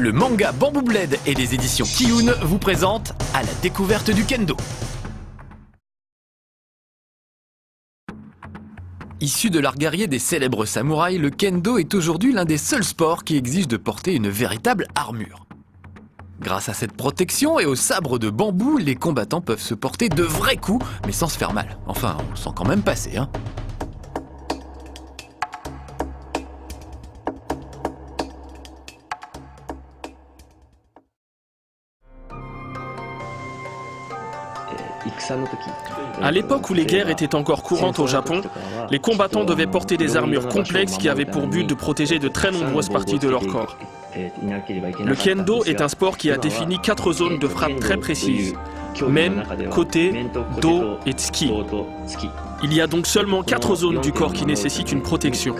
Le manga Bamboo Blade et les éditions Kiyun vous présentent À la découverte du kendo. Issu de l'art guerrier des célèbres samouraïs, le kendo est aujourd'hui l'un des seuls sports qui exige de porter une véritable armure. Grâce à cette protection et au sabre de bambou, les combattants peuvent se porter de vrais coups, mais sans se faire mal. Enfin, on le sent quand même passer, hein. À l'époque où les guerres étaient encore courantes au Japon, les combattants devaient porter des armures complexes qui avaient pour but de protéger de très nombreuses parties de leur corps. Le kendo est un sport qui a défini 4 zones de frappe très précises: men, côté, dos et tsuki. Il y a donc seulement 4 zones du corps qui nécessitent une protection.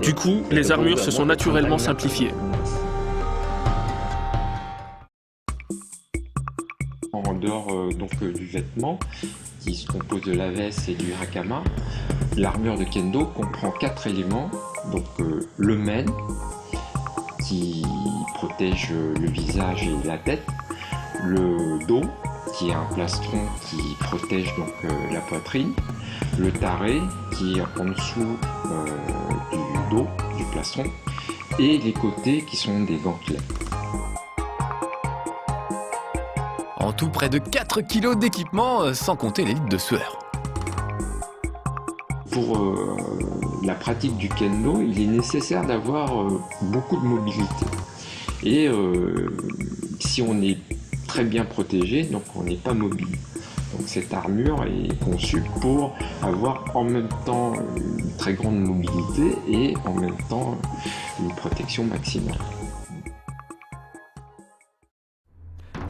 Du coup, les armures se sont naturellement simplifiées. En dehors du vêtement, qui se compose de la veste et du hakama, l'armure de kendo comprend 4 éléments. Donc le men, qui protège le visage et la tête, le dos, qui est un plastron qui protège la poitrine, le tare, qui est en dessous du dos, du plastron, et les côtés, qui sont des gantelets. En tout, près de 4 kilos d'équipement, sans compter les litres de sueur. Pour la pratique du kendo, il est nécessaire d'avoir beaucoup de mobilité. Et si on est très bien protégé, donc on n'est pas mobile. Donc cette armure est conçue pour avoir en même temps une très grande mobilité et en même temps une protection maximale.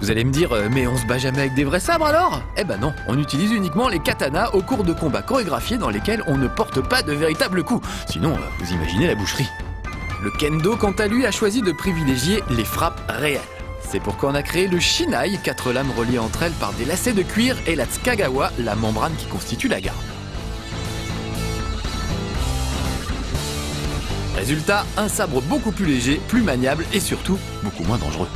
Vous allez me dire, mais on se bat jamais avec des vrais sabres alors? Eh ben non, on utilise uniquement les katanas au cours de combats chorégraphiés dans lesquels on ne porte pas de véritables coups. Sinon, vous imaginez la boucherie. Le kendo, quant à lui, a choisi de privilégier les frappes réelles. C'est pourquoi on a créé le shinai, 4 lames reliées entre elles par des lacets de cuir, et la tsukagawa, la membrane qui constitue la garde. Résultat, un sabre beaucoup plus léger, plus maniable et surtout beaucoup moins dangereux.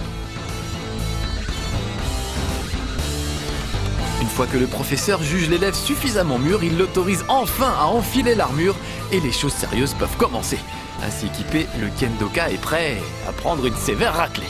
Une fois que le professeur juge l'élève suffisamment mûr, il l'autorise enfin à enfiler l'armure et les choses sérieuses peuvent commencer. Ainsi équipé, le kendoka est prêt à prendre une sévère raclée.